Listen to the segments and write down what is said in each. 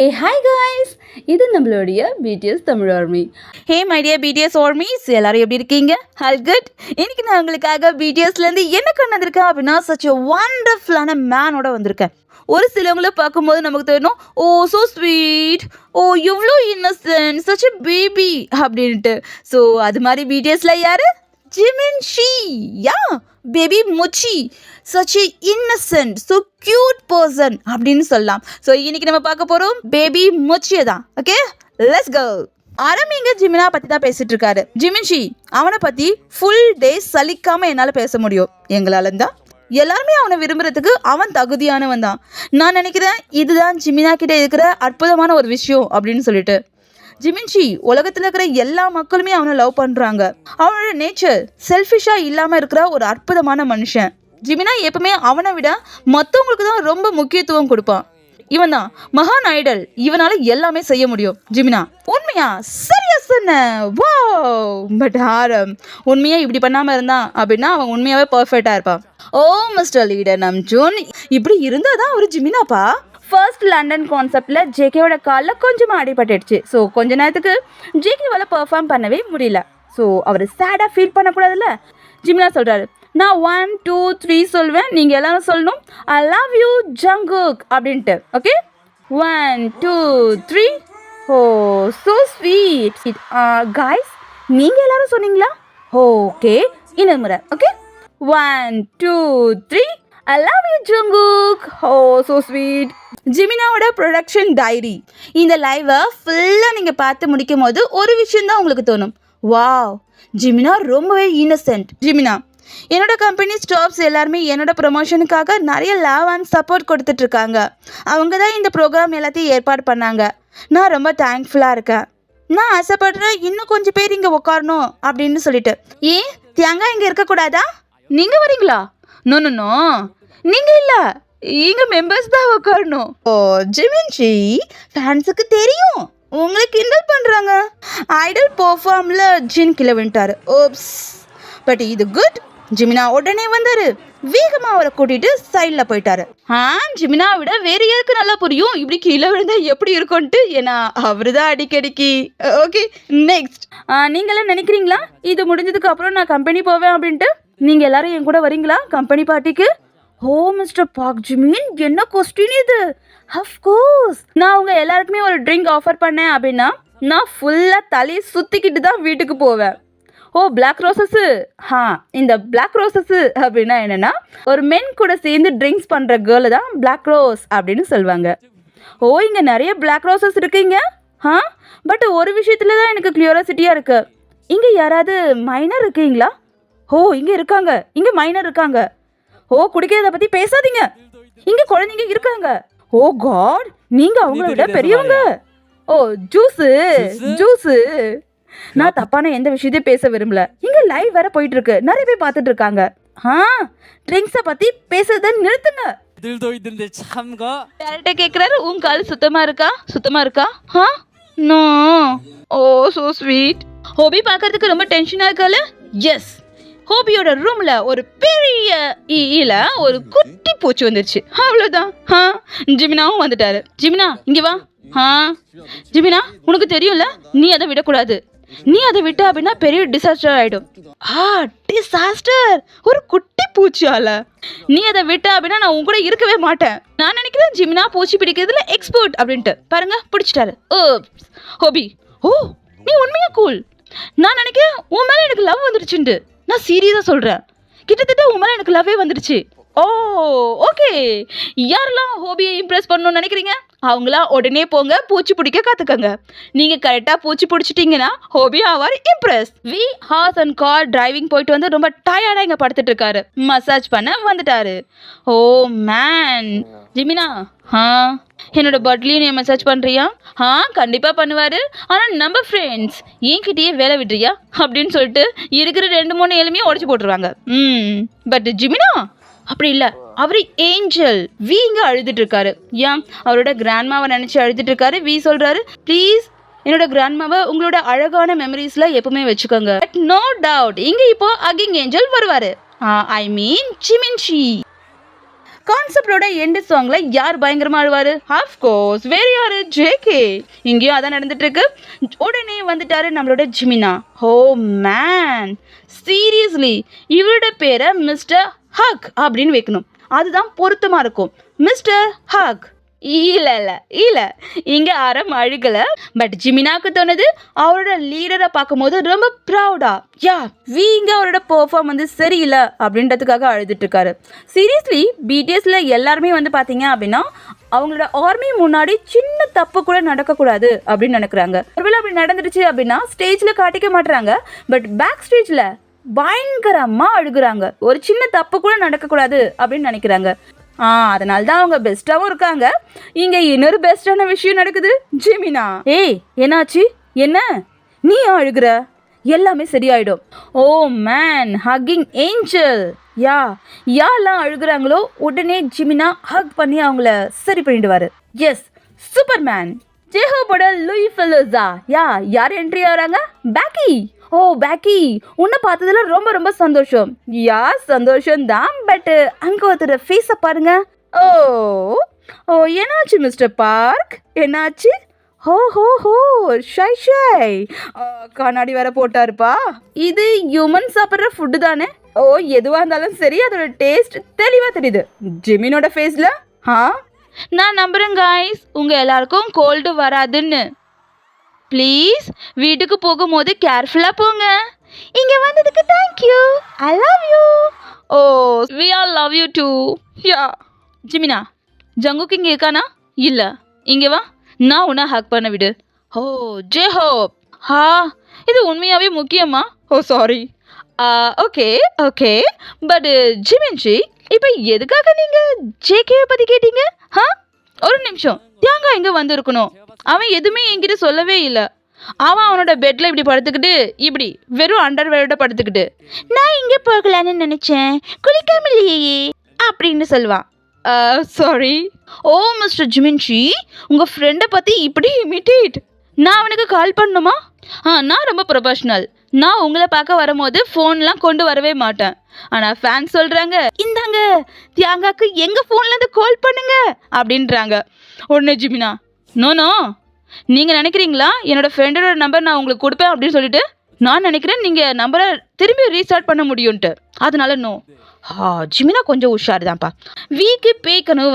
Hey hi guys, இது நம்மளுடைய BTS Tamil army. Hey my dear BTS armies, எல்லாரும் எப்படி இருக்கீங்க? All good. இன்னைக்கு நான் உங்களுக்காக பிடிஎஸ்லேருந்து என்ன கொண்டு வந்திருக்கேன் அப்படின்னா, சச் எ வண்டர்ஃபுல்லான மேனோட வந்திருக்கேன். ஒரு சிலவங்கள பார்க்கும்போது நமக்கு தோணும், ஓ ஸோ ஸ்வீட், ஓ எவ்வளோ இன்னசென்ட், சச் எ பேபி அப்படின்ட்டு. ஸோ அது மாதிரி பிடிஎஸ்ல யாரு? ஜிமின்ஷி. யா, baby முச்சி, such a innocent, so cute person அப்படின்னு சொல்லலாம். ஸோ இன்னைக்கு நம்ம பார்க்க போகிறோம் பேபி முச்சியை தான். Okay, let's go. ஆரம்பிங்க. ஜிமினா பற்றி தான் பேசிட்டு இருக்காரு. ஜிமின்ஷி அவனை பற்றி ஃபுல் டே சலிக்காமல் என்னால் பேச முடியும். எங்களால் தான் எல்லாருமே அவனை விரும்புறதுக்கு அவன் தகுதியானவன் தான். நான் நினைக்கிறேன் இதுதான் ஜிமினா கிட்ட இருக்கிற அற்புதமான ஒரு விஷயம் அப்படின்னு சொல்லிட்டு. ஜிமின்ஷி உலகத்தில் இருக்கிற எல்லா மக்களுமே அவனை லவ் பண்ணுறாங்க. அவனோட நேச்சர் செல்ஃபிஷாக இல்லாமல் இருக்கிற ஒரு அற்புதமான மனுஷன். ஜிமினா எப்பவுமே அவனை விட மற்றவங்களுக்கு தான் ரொம்ப முக்கியத்துவம் கொடுப்பான். இவன் தான் மகான் ஐடல். இவனால எல்லாமே செய்ய முடியும். ஜிமினா உண்மையா சரியா சொன்ன. வா, பட் ஆரம் உண்மையா இப்படி பண்ணாமல் இருந்தான் அப்படின்னா அவன் உண்மையாவே பர்ஃபெக்டாக இருப்பான். ஓ மிஸ்டர் லீடர் நம்ஜூன், இப்படி இருந்தால் தான் ஒரு ஜிமினாப்பா. ஃபர்ஸ்ட் லண்டன் கான்செப்டில் ஜேகேவோட காலில் கொஞ்சமாக அடிபட்டுடுச்சு. ஸோ கொஞ்ச நேரத்துக்கு ஜேகேவால் பெர்ஃபார்ம் பண்ணவே முடியல. ஸோ அவர் சேடாக ஃபீல் பண்ணக்கூடாதுல்ல. ஜிமினா சொல்கிறாரு, நான் 1 2 3 சொல்வேன், நீங்கள் எல்லாரும் சொல்லணும் ஐ லவ் யூ ஜங்குக் அப்படின்ட்டு. Okay, 1 2 3. Oh so sweet. Guys, நீங்கள் எல்லாரும் சொன்னீங்களா? ஓகே, இன்னொரு முறை. Okay, 1 2 3. I love you Jungkook. Oh so sweet. ஜிமினாவோட ப்ரொடக்ஷன் டைரி. இந்த லைவை ஃபுல்லாக நீங்கள் பார்த்து முடிக்கும் போது ஒரு விஷயந்தான் உங்களுக்கு தோணும், வாவ் ஜிமினா ரொம்பவே இன்னசென்ட். ஜிமினா, என்னோட கம்பெனி ஸ்டாஃப்ஸ் எல்லாருமே என்னோட ப்ரொமோஷனுக்காக நிறைய லவ் அண்ட் சப்போர்ட் கொடுத்துட்ருக்காங்க. அவங்க தான் இந்த ப்ரோக்ராம் எல்லாத்தையும் ஏற்பாடு பண்ணாங்க. நான் ரொம்ப தேங்க்ஃபுல்லாக இருக்கேன். நான் ஆசைப்படுறேன் இன்னும் கொஞ்சம் பேர் இங்கே உட்காரணும் அப்படின்னு சொல்லிட்டு. ஏன் தியாங்கா இங்கே இருக்கக்கூடாதா? நீங்கள் வரீங்களா? நோ நோ நோ, நீங்கள் இல்லை, இங்கே மெம்பர்ஸ் தான் உட்காரணும். ஓ ஜிமின்ஷி, ஃபேன்ஸுக்கு தெரியும் உங்களை கிண்டல் பண்ணுறாங்க. ஐடல் பெர்ஃபார்மில் ஜின் கிளை விட்டார். ஓப்ஸ், பட் இது குட். ஜிமினா உடனே வந்தாரு. வேகமாக அவரை கூட்டிட்டு சைடில் போயிட்டாரு. ஜிமினா விட வேற யாருக்கு நல்லா புரியும் இப்படி கீழே விழுந்தா எப்படி இருக்கும்ட்டு. ஏன்னா அவரு தான் அடிக்கடிக்கு. Okay, next. நீங்களாம் நினைக்கிறீங்களா இது முடிஞ்சதுக்கு அப்புறம் நான் கம்பெனி போவேன் அப்படின்ட்டு? நீங்கள் எல்லாரும் என் கூட வரீங்களா கம்பெனி பார்ட்டிக்கு? ஓ மிஸ்டர் பாக் ஜிமின், என்ன கொஸ்டின் இது? அஃப்கோர்ஸ், நான் அவங்க எல்லாருக்குமே ஒரு ட்ரிங்க் ஆஃபர் பண்ணேன் அப்படின்னா நான் ஃபுல்லாக தலையை சுற்றிக்கிட்டு தான் வீட்டுக்கு போவேன். ஓ பிளாக் ரோசஸ்ஸு. இந்த பிளாக் ரோசஸ்ஸு அப்படின்னா என்னென்னா, ஒரு மென் கூட சேர்ந்து ட்ரிங்க்ஸ் பண்ணுற கேர்ளு தான் பிளாக் ரோஸ் அப்படின்னு சொல்லுவாங்க. ஓ இங்கே நிறைய பிளாக் ரோசஸ் இருக்குங்க. பட் ஒரு விஷயத்துல தான் எனக்கு கியூரியாசிட்டியாக இருக்குது. இங்கே யாராவது மைனர் இருக்கீங்களா? ஓ இங்கே இருக்காங்க, இங்கே மைனர் இருக்காங்க. ஓ குடிக்கிறத பற்றி பேசாதீங்க, இங்கே குழந்தைங்க இருக்காங்க. ஓ காட், நீங்கள் அவங்கள விட பெரியவங்க. ஓ ஜூஸு ஜூஸு. நான் தப்பான எந்த விஷயத்தையும் பேச விரும்பல. இங்கே லைவ் வேற போயிட்டு இருக்கு, நிறைய பேர் பார்த்துட்டு இருக்காங்க. ட்ரிங்க்ஸை பற்றி பேசுறத நிறுத்துங்க. டேரக்டா கேட்குறாரு, உன் கால் சுத்தமாக இருக்கா? சுத்தமாக இருக்கா? நோ. ஓ ஸோ ஸ்வீட். ஹோபி பார்க்கறதுக்கு ரொம்ப டென்ஷனாக இருக்கால? எஸ், ஹோபியோட ரூம்ல ஒரு பெரிய ஈல ஒரு குட்டி பூச்சி வந்துருச்சு. அவ்வளோதான். ஜிமினாவும் வந்துட்டாரு. ஜிமினா இங்கே வா. ஜிமினா, உனக்கு தெரியும்ல, நீ அதை விடக்கூடாது. நீ அதை விட்ட அப்படின்னா பெரிய டிசாஸ்டர் ஆயிடும். டிசாஸ்டர்? ஒரு குட்டி பூச்சியால? நீ அதை விட்ட அப்படின்னா நான் உன் கூட இருக்கவே மாட்டேன். நான் நினைக்கிறேன் ஜிமினா பூச்சி பிடிக்கிறதுல எக்ஸ்பர்ட் அப்படின்ட்டு. பாருங்க, பிடிச்சிட்டாரு. ஹோபி, ஓ நீ உண்மையா கூல். நான் நினைக்கிறேன் உன் மேலே எனக்கு லவ் வந்துருச்சுண்டு. நான் சீரியஸாக சொல்கிறேன், கிட்டத்தட்ட உன் மேலே எனக்கு லவ்வே வந்துடுச்சு. ஓ ஓகே, யாரெல்லாம் ஹோபியை இம்ப்ரெஸ் பண்ணணும்னு நினைக்கிறீங்க அவங்களா உடனே போங்க, பூச்சி பிடிக்க கற்றுக்கங்க. நீங்கள் கரெக்டாக பூச்சி பிடிச்சிட்டிங்கன்னா ஹோபி ஆவார் இம்ப்ரெஸ். வி ஹார்ஸ் அண்ட் கார் டிரைவிங் போயிட்டு வந்து ரொம்ப டயர்டாக இங்கே படுத்துட்டு இருக்காரு. மசாஜ் பண்ண வந்துட்டாரு. ஓ மேன். ஜிமினா, என்னோட பட்லியும் நீ மசாஜ் பண்ணுறியா? கண்டிப்பாக பண்ணுவார். ஆனால் நம்ம ஃப்ரெண்ட்ஸ் என்கிட்டயே வேலை விடுறியா அப்படின்னு சொல்லிட்டு இருக்கிற 2-3 எலுமையும் உடச்சி போட்டுருவாங்க. பட் ஜிமினா அப்படி இல்லை, அவர் ஏஞ்சல். வி இங்கே அழுதுட்டு இருக்காரு. ஏன் அவரோட கிராண்ட்மாவை நினச்சி அழுதுட்டு இருக்காரு. வி சொல்கிறாரு, ப்ளீஸ் என்னோட கிராண்ட்மாவை உங்களோட அழகான மெமரிஸில் எப்பவுமே வச்சுக்கோங்க. பட் நோ டவுட் இங்கே இப்போ அகிங் ஏஞ்சல் வருவார். ஐ மீன் ஜிமின்ஷி. கான்செப்டோட எண்டு சாங்ல யார் பயங்கரமா ஆடுவாரு? ஆஃப் கோர்ஸ் வேற யாரு? ஜேகே. இங்கேயும் அதான் நடந்துட்டு இருக்கு. உடனே வந்துட்டாரு நம்மளோட ஜிமினா. ஓ மேன், சீரியஸ்லி இவரோட பேரை மிஸ்டர் ஹக் அப்படின்னு வைக்கணும். அதுதான் பொருத்தமா இருக்கும். மிஸ்டர் ஹக். இல்ல இங்க அறம் அழுகல. பட் ஜிமினாக்கு தோணுது அவரோட லீடரை பார்க்கும்போது ரொம்ப ப்ரௌடா வீங்க அவரோட பெர்ஃபார்ம் வந்து சரியில்லை அப்படின்றதுக்காக அழுதுட்டு இருக்காரு. சீரியஸ்லி பிடிஎஸ்ல எல்லாருமே வந்து பார்த்தீங்க அப்படின்னா அவங்களோட ஆர்மி முன்னாடி சின்ன தப்பு கூட நடக்கக்கூடாது அப்படின்னு நினைக்கிறாங்க. ஒருவேளை அப்படி நடந்துருச்சு அப்படின்னா ஸ்டேஜ்ல காட்டிக்க மாட்டுறாங்க. பட் பேக் ஸ்டேஜ்ல பயங்கரமா அழுகுறாங்க. ஒரு சின்ன தப்பு கூட நடக்கக்கூடாது அப்படின்னு நினைக்கிறாங்க. அதனால தான் அவங்க பெஸ்ட்டாகவும் இருக்காங்க. இங்கே இன்னொரு பெஸ்ட்டான விஷயம் நடக்குது. ஜிமினா, ஏய் என்னாச்சு? என்ன நீ அழுகுற? எல்லாமே சரியாயிடும். Oh man, hugging angel. யாரெல்லாம் அழுகுறாங்களோ உடனே ஜிமினா ஹக் பண்ணி அவங்கள சரி பண்ணிடுவாரு. Yes, superman. ஜேஹோபோட லூயி ஃபெலோஸா. யார் என்ட்ரி ஆகிறாங்க? பேக்கி. ஓ பேக்கி, உன்னை பார்த்ததுல ரொம்ப ரொம்ப சந்தோஷம். சந்தோஷம் தான். பட் அங்கே ஒருத்தர் ஃபேஸை பாருங்க. ஓ என்னாச்சு மிஸ்டர் பார்க்? என்னாச்சு? ஹோ ஷை கண்ணாடி வேற போட்டாருப்பா. இது ஹியூமன் சாப்பிட்ற ஃபுட்டு தானே? எதுவாக இருந்தாலும் சரி அதோட டேஸ்ட் தெளிவாக தெரியுது ஜிமினோட ஃபேஸில். நான் நம்புறேன் காய்ஸ், உங்கள் எல்லாருக்கும் கோல்டு வராதுன்னு. ப்ளீஸ் வீட்டுக்கு போகும்போது கேர்ஃபுல்லாக போங்க. இங்கே வந்ததுக்கு thank you. I love you. Oh we all love you too. ஜிமினா, ஜங்குக்கு இங்கே இருக்கானா? இல்லை, இங்கே வா, நான் உன்னை ஹக் பண்ண விடு. ஓ ஜேஹோப். இது உண்மையாகவே முக்கியமா? சாரி. ஓகே பட் ஜிமின்ஜி, இப்போ எதுக்காக நீங்கள் ஜேகேவை பற்றி கேட்டீங்க? ஒரு நிமிஷம், தியாங்கா இங்கே வந்திருக்கணும். அவன் எதுவுமே என்கிட்ட சொல்லவே இல்லை. அவனோட பெட்டில் இப்படி படுத்துக்கிட்டு இப்படி வெறும் அண்டர்வேரோட படுத்துக்கிட்டு நான் இங்கே போகலான்னு நினச்சேன், குளிக்காமலேயே அப்படின்னு சொல்லுவான். சாரி. ஓ மிஸ்டர் ஜிமின்ஜி, உங்கள் ஃப்ரெண்டை பற்றி இப்படி இமிட்டேட். நான் அவனுக்கு கால் பண்ணணுமா? நான் ரொம்ப ப்ரொஃபஷ்னல். நான் உங்களை பார்க்க வரும்போது ஃபோன்லாம் கொண்டு வரவே மாட்டேன். ஆனால் ஃபேன்ஸ் சொல்கிறாங்க, இந்தாங்க தியாங்காக்கு எங்கள் ஃபோன்லேருந்து கால் பண்ணுங்க அப்படின்றாங்க. உடனே ஜிமினா, நோ நீங்கள் நினைக்கிறீங்களா என்னோடய ஃப்ரெண்டோட நம்பர் நான் உங்களுக்கு கொடுப்பேன் அப்படின்னு சொல்லிட்டு? நான் நினைக்கிறேன் நீங்கள் நம்பரை திரும்பி ரீஸ்டார்ட் பண்ண முடியும்ன்ட்டு. அதனால நோ. ஜிமினா கொஞ்சம் உஷார் தான்ப்பா. வீக்கு பேய் கனவு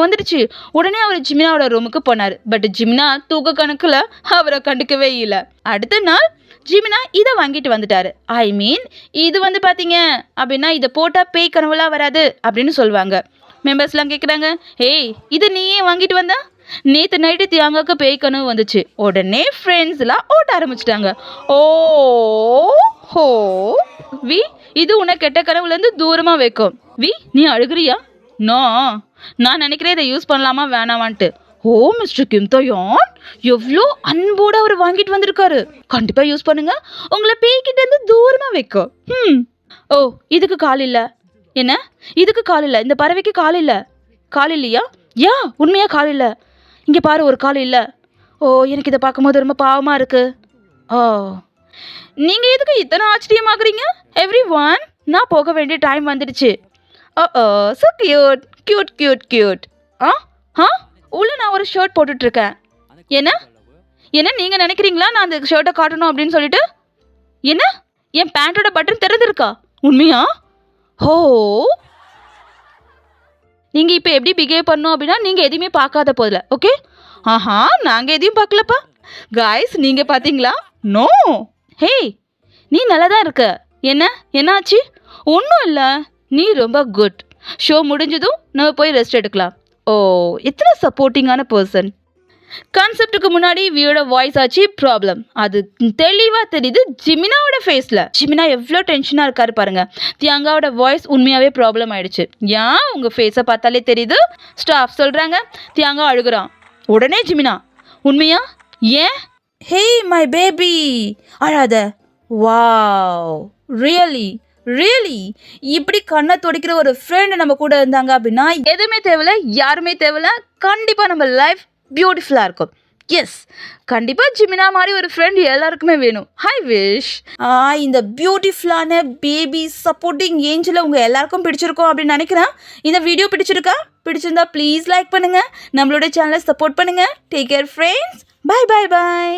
வந்துடுச்சு. உடனே அவர் ஜிமினாவோட ரூமுக்கு போனார். பட் ஜிமினா தூக்க கணக்கில் அவரை கண்டுக்கவே இல்லை. அடுத்த நாள் ஜிமினா இதை வாங்கிட்டு வந்துட்டாரு. ஐ மீன் இது வந்து பார்த்தீங்க அப்படின்னா இதை போட்டால் பேய் கனவுலாம் வராது அப்படின்னு சொல்லுவாங்க. மெம்பர்ஸ்லாம் கேட்குறாங்க, ஏய் இது நீயே வாங்கிட்டு வந்தா? நேற்று நைட்டு தியாங்காக்கு பேய் கனவு வந்துச்சு. உடனே ஃப்ரெண்ட்ஸ்லாம் ஓட்ட ஆரம்பிச்சிட்டாங்க. ஹோ வி, இது உன்னை கெட்ட கனவுலேருந்து தூரமாக வைக்கும். வி, நீ அழுகிறியா? நான் நினைக்கிறேன் இதை யூஸ் பண்ணலாமா வேணாமான்ட்டு. ஓ மிஸ்டர் கிம் தோயான், எவ்வளோ அன்போடு அவர் வாங்கிட்டு வந்திருக்காரு. கண்டிப்பாக யூஸ் பண்ணுங்க, உங்களை பேய்கிட்ட இருந்து தூரமாக வைக்கும். ஓ இதுக்கு கால் இல்லை. என்ன இதுக்கு கால் இல்லை? இந்த பறவைக்கு கால் இல்லையா? உண்மையாக கால் இல்லை. இங்கே பாரு, ஒரு கால் இல்லை. எனக்கு இதை பார்க்கும்போது ரொம்ப பாவமாக இருக்கு. நீங்கள் எதுக்கு இத்தனை ஆச்சரியமாகறீங்க? எவ்ரி ஒன், நான் போக வேண்டிய டைம் வந்துடுச்சு. So cute. உள்ள நான் ஒரு ஷர்ட் போட்டுட்ருக்கேன். என்ன நீங்கள் நினைக்கிறீங்களா நான் அந்த ஷர்ட்டை காட்டணும் அப்படின்னு சொல்லிட்டு? என்ன என் பேண்ட்டோட பட்டன் திறந்துருக்கா? உண்மையா? நீங்கள் இப்போ எப்படி பிஹேவ் பண்ணணும் அப்படின்னா நீங்கள் எதையுமே பார்க்காத போதில்ல. ஓகே? நாங்கள் எதையும் பார்க்கலப்பா. காய்ஸ் நீங்கள் பார்த்தீங்களா? நோ. ஹே, நீ நல்லா தான் இருக்க. என்னாச்சு? ஒன்றும் இல்லை, நீ ரொம்ப குட். ஷோ முடிஞ்சதும் நம்ம போய் ரெஸ்ட் எடுக்கலாம். எத்தனை சப்போர்ட்டிங்கான பர்சன். கான்செப்டுக்கு முன்னாடி வியோட வாய்ஸ் ஆச்சு ப்ராப்ளம். அது தெளிவாக தெரியுது ஜிமினாவோட ஃபேஸில். ஜிமினா எவ்வளோ டென்ஷனாக இருக்காரு பாருங்க. தியாங்காவோட வாய்ஸ் உண்மையாகவே ப்ராப்ளம் ஆயிடுச்சு. உங்கள் ஃபேஸை பார்த்தாலே தெரியுது. ஸ்டாஃப் சொல்கிறாங்க தியாங்கா அழுகுறான். உடனே ஜிமினா, உண்மையா? ஏன்? ஹே மை பேபி, அழாத. வாவ், ரியலி இப்படி கண்ணை துடைக்கிற ஒரு ஃப்ரெண்டு நம்ம கூட இருந்தாங்க அப்படின்னா எதுவுமே தேவையில்ல, யாருமே தேவையில்ல. கண்டிப்பாக நம்ம லைஃப் பியூட்டிஃபுல்லாக இருக்கும். எஸ், கண்டிப்பாக ஜிமினா மாதிரி ஒரு ஃப்ரெண்ட் எல்லாருக்குமே வேணும். ஐ விஷ் இந்த பியூட்டிஃபுல்லான பேபி சப்போர்ட்டிங் ஏஞ்சலை உங்கள் எல்லாருக்கும் பிடிச்சிருக்கோம் அப்படின்னு நினைக்கிறேன். இந்த வீடியோ பிடிச்சிருந்தா ப்ளீஸ் லைக் பண்ணுங்கள், நம்மளோட சேனலை சப்போர்ட் பண்ணுங்கள். Take care friends. Bye bye by.